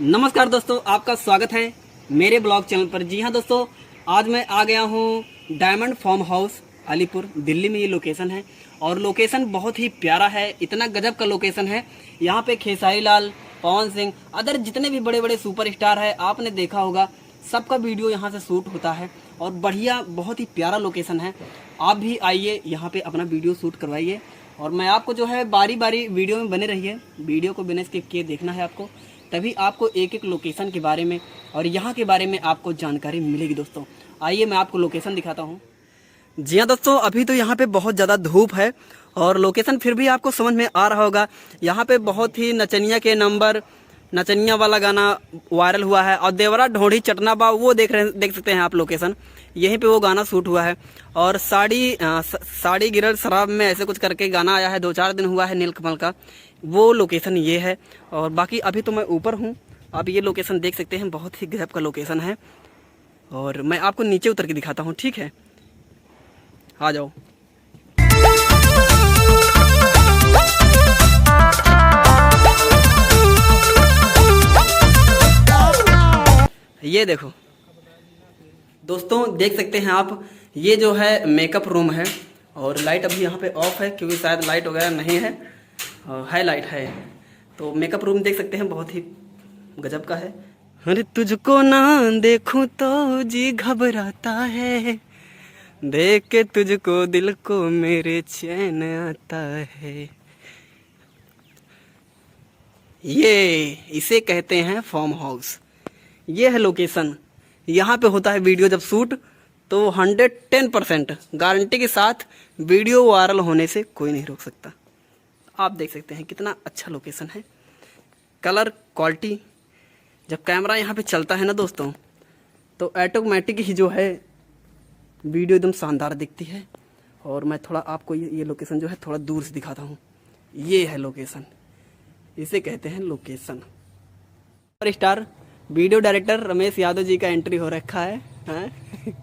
नमस्कार दोस्तों, आपका स्वागत है मेरे ब्लॉग चैनल पर। जी हाँ दोस्तों, आज मैं आ गया हूँ diamond farm house Alipur Delhi में। ये लोकेशन है और लोकेशन बहुत ही प्यारा है, इतना गजब का लोकेशन है। यहाँ पे खेसारी लाल, पवन सिंह, अदर जितने भी बड़े बड़े सुपरस्टार है आपने देखा होगा, सबका वीडियो यहाँ से शूट होता है और बढ़िया बहुत ही प्यारा लोकेशन है। आप भी आइए यहाँ पे अपना वीडियो शूट करवाइए और मैं आपको जो है बारी बारी वीडियो में बने रहिए। वीडियो को बिना स्किप किए देखना है आपको, तभी आपको एक एक लोकेशन के बारे में और यहाँ के बारे में आपको जानकारी मिलेगी। दोस्तों आइए मैं आपको लोकेशन दिखाता हूँ। जी हाँ दोस्तों, अभी तो यहाँ पे बहुत ज़्यादा धूप है और लोकेशन फिर भी आपको समझ में आ रहा होगा। यहाँ पे बहुत ही नचनिया के नंबर, नचनिया वाला गाना वायरल हुआ है और देवरा ढोढ़ी चटना बा, वो देख सकते हैं आप लोकेशन। यहीं पे वो गाना शूट हुआ है और साड़ी गिरल शराब में ऐसे कुछ करके गाना आया है, 2-4 दिन हुआ है नीलकमल का, वो लोकेशन ये है। और बाकी अभी तो मैं ऊपर हूँ, आप ये लोकेशन देख सकते हैं, बहुत ही गजब का लोकेशन है। और मैं आपको नीचे उतर के दिखाता हूँ, ठीक है, आ जाओ। ये देखो दोस्तों, देख सकते हैं आप, ये जो है मेकअप रूम है और लाइट अभी यहाँ पे ऑफ है क्योंकि शायद लाइट वगैरह नहीं है लाइट है। तो मेकअप रूम देख सकते हैं, बहुत ही गजब का है। अरे तुझको ना देखूं तो जी घबराता है, देख के तुझको दिल को मेरे चैन आता है। ये इसे कहते हैं फार्म हाउस। ये है लोकेशन। यहाँ पे होता है वीडियो जब शूट, तो 110% गारंटी के साथ वीडियो वायरल होने से कोई नहीं रोक सकता। आप देख सकते हैं कितना अच्छा लोकेशन है। कलर क्वालिटी, जब कैमरा यहाँ पे चलता है ना दोस्तों, तो ऑटोमेटिक ही जो है वीडियो एकदम शानदार दिखती है। और मैं थोड़ा आपको ये लोकेशन जो है थोड़ा दूर से दिखाता हूँ। ये है लोकेशन, इसे कहते हैं location. Super star video director Ramesh Yadav ji का एंट्री हो रखा है, हैं?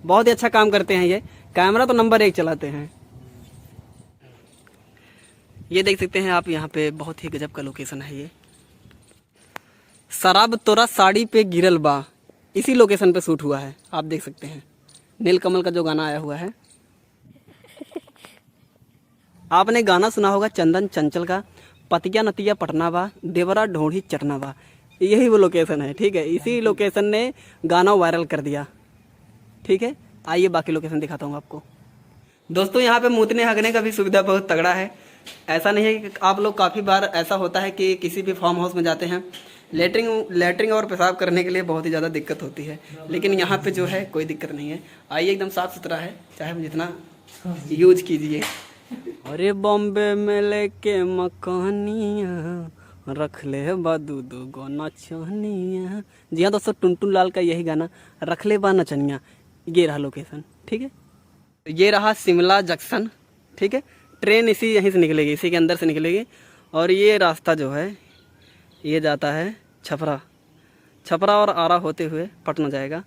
बहुत ही अच्छा काम करते हैं ये, कैमरा तो नंबर 1 चलाते हैं। ये देख सकते हैं आप, यहाँ पे बहुत ही गजब का लोकेशन है ये। शराब तोरा साड़ी पे गिरल बा, इसी लोकेशन पे शूट हुआ है, आप देख सकते हैं। नीलकमल का जो गाना आया हुआ है, आपने गाना सुना होगा चंदन चंचल का, पतिया नतिया पटना बा, देवरा ढोढ़ी चटना बा, यही वो लोकेशन है, ठीक है। इसी लोकेशन ने गाना वायरल कर दिया, ठीक है। आइए बाकी लोकेशन दिखाता हूँ आपको। दोस्तों यहाँ पे मूतने हगने का भी सुविधा बहुत तगड़ा है। ऐसा नहीं है कि आप लोग, काफ़ी बार ऐसा होता है कि किसी भी फार्म हाउस में जाते हैं, लेटरिंग और पेशाब करने के लिए बहुत ही ज़्यादा दिक्कत होती है, लेकिन यहाँ पे जो है कोई दिक्कत नहीं है। आइए, एकदम साफ़ सुथरा है, चाहे जितना यूज कीजिए। अरे बॉम्बे में लेके मकानिया, रख ले बा दू गो नचनिया। जी हाँ दोस्तों, टुनटुन लाल का यही गाना, रख ले बा नचनिया। ये रहा लोकेशन, ठीक है। ये रहा शिमला जंक्शन, ठीक है। ट्रेन इसी यहीं से निकलेगी, इसी के अंदर से निकलेगी। और ये रास्ता जो है ये जाता है छपरा और आरा होते हुए पटना जाएगा।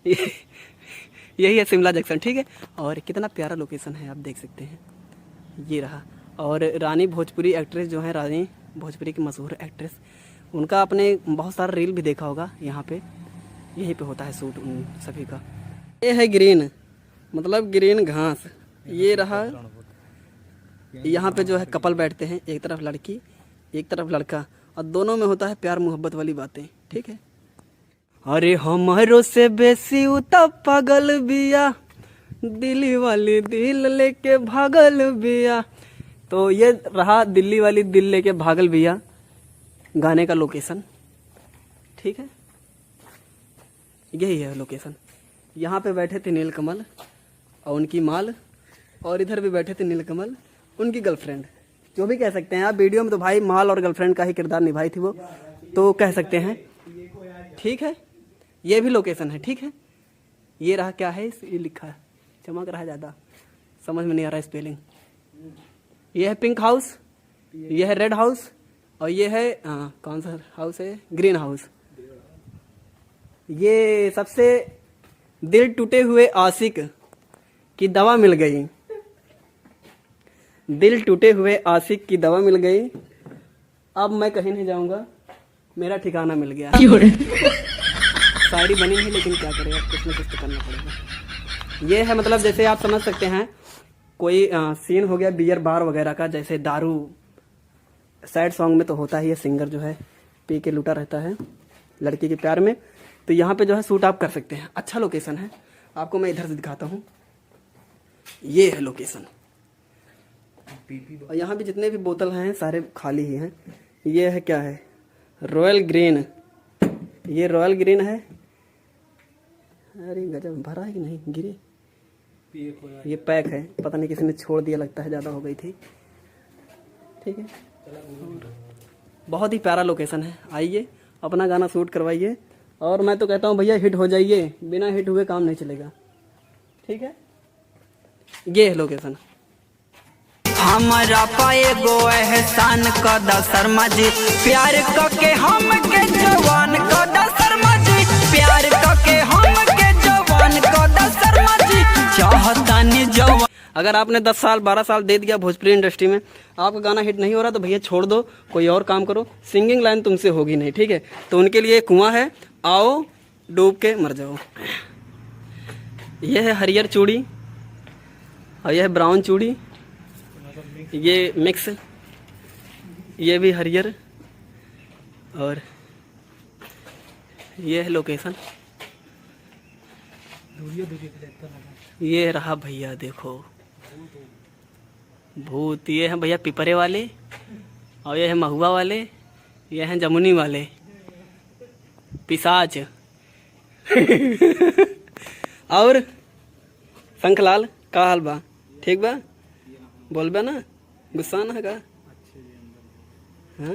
यही है शिमला जंक्शन, ठीक है। और कितना प्यारा लोकेशन है, आप देख सकते हैं। ये रहा, और रानी भोजपुरी एक्ट्रेस जो है, रानी भोजपुरी की मशहूर एक्ट्रेस, उनका आपने बहुत सारा रील भी देखा होगा। यहाँ पे यहीं पे होता है शूट उन सभी का। ये है ग्रीन, मतलब ग्रीन घास। ये रहा, यहाँ पे जो है कपल बैठते हैं, एक तरफ लड़की एक तरफ लड़का, और दोनों में होता है प्यार मोहब्बत वाली बातें, ठीक है। अरे हमारो से बेसी उता पागल बिया, दिल्ली वाली दिल लेके भागल बिया। तो ये रहा दिल्ली वाली दिल लेके भागल बिया गाने का लोकेशन, ठीक है। यही है लोकेशन। यहाँ पे बैठे थे नीलकमल और उनकी माल, और इधर भी बैठे थे नीलकमल, उनकी गर्लफ्रेंड, जो भी कह सकते हैं आप। वीडियो में तो भाई माल और गर्लफ्रेंड का ही किरदार निभाई थी वो, तो कह सकते हैं, ठीक है। ये भी लोकेशन है, ठीक है। ये रहा, क्या है ये लिखा है, चमक रहा है ज़्यादा, समझ में नहीं आ रहा है स्पेलिंग। ये है पिंक हाउस, ये है रेड हाउस, और ये है कौन सा हाउस है, ग्रीन हाउस। ये सबसे दिल टूटे हुए आशिक की दवा मिल गई, दिल टूटे हुए आशिक की दवा मिल गई। अब मैं कहीं नहीं जाऊंगा, मेरा ठिकाना मिल गया। शायरी बनी नहीं, लेकिन क्या करेगा, कुछ ना कुछ तो करना पड़ेगा। ये है मतलब जैसे आप समझ सकते हैं कोई सीन हो गया बियर बार वगैरह का, जैसे दारू सैड सॉन्ग में तो होता ही है, सिंगर जो है पी के लूटा रहता है लड़की के प्यार में, तो यहाँ पे जो है शूट आप कर सकते हैं। अच्छा लोकेशन है, आपको मैं इधर से दिखाता हूँ। ये है लोकेशन, और यहाँ भी जितने भी बोतल हैं सारे खाली ही हैं। ये है क्या है, रॉयल ग्रीन, ये रॉयल ग्रीन है। अरे गजब, भरा है कि नहीं, गिरे, ये पैक है, पता नहीं किसी ने छोड़ दिया, लगता है ज़्यादा हो गई थी। ठीक है, बहुत ही प्यारा लोकेशन है, आइए अपना गाना शूट करवाइए, और मैं तो कहता हूँ भैया हिट हो जाइए, बिना हिट हुए काम नहीं चलेगा। ठीक है, ये है लोकेशन। हमारा पाए गो एहसान कदा शर्मा जी, प्यार के हम के जवान कदा शर्मा जी, प्यार के हम के जवान कदा शर्मा जी, चाहता नहीं जवान। अगर आपने 10 साल 12 साल दे दिया भोजपुरी इंडस्ट्री में, आपका गाना हिट नहीं हो रहा तो भैया छोड़ दो, कोई और काम करो, सिंगिंग लाइन तुमसे होगी नहीं। ठीक है, तो उनके लिए कुआं है, आओ डूब के मर जाओ। यह है हरियर चूड़ी और यह है ब्राउन चूड़ी, ये मिक्स, ये भी हरियर, और ये है लोकेशन। ये रहा भैया, देखो भूत, ये हैं भैया पिपरे वाले, और ये है महुआ वाले, ये हैं जमुनी वाले, पिशाच। और शंखलाल का हाल बा, ठीक बा, बोलबा ना, गुस्सा ना का। हाँ?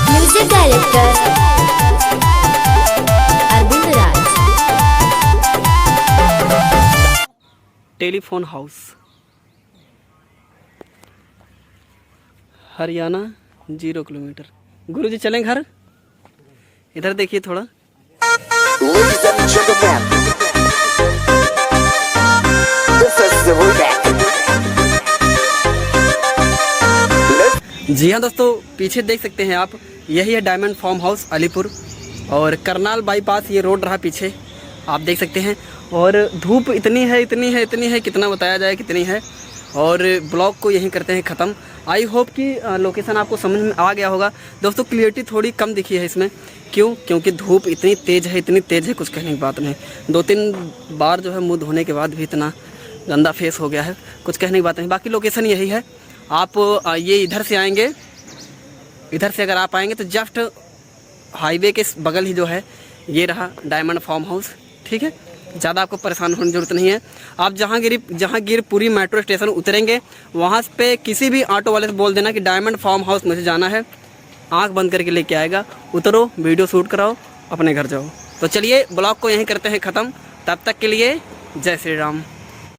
Music director Arvind Raj. Telephone house, Haryana 0 kilometre. गुरुजी चलें घर, इधर देखिए थोड़ा। Ladies and gentlemen, this is the Rudak. जी हाँ दोस्तों, पीछे देख सकते हैं आप, यही है डायमंड फार्म हाउस अलीपुर, और करनाल बाईपास ये रोड रहा पीछे, आप देख सकते हैं। और धूप इतनी है, कितना बताया जाए कितनी है। और ब्लॉग को यहीं करते हैं ख़त्म। आई होप कि लोकेशन आपको समझ में आ गया होगा। दोस्तों क्लियरिटी थोड़ी कम दिखी है इसमें, क्यों? क्योंकि धूप इतनी तेज़ है, कुछ कहने की बात नहीं। 2-3 बार जो है मुँह धोने के बाद भी इतना गंदा फेस हो गया है, कुछ कहने की बात नहीं। बाकी लोकेशन यही है। आप ये इधर से आएंगे, इधर से अगर आप आएंगे तो जस्ट हाईवे के बगल ही जो है ये रहा डायमंड फार्म हाउस। ठीक है, ज़्यादा आपको परेशान होने की ज़रूरत नहीं है। आप जहांगीरपुरी मेट्रो स्टेशन उतरेंगे, वहाँ पे किसी भी ऑटो वाले से बोल देना कि डायमंड फार्म हाउस मुझे जाना है, आंख बंद करके लेके आएगा। उतरो, वीडियो शूट कराओ, अपने घर जाओ। तो चलिए ब्लॉग को यहीं करते हैं ख़त्म। तब तक के लिए जय श्री राम।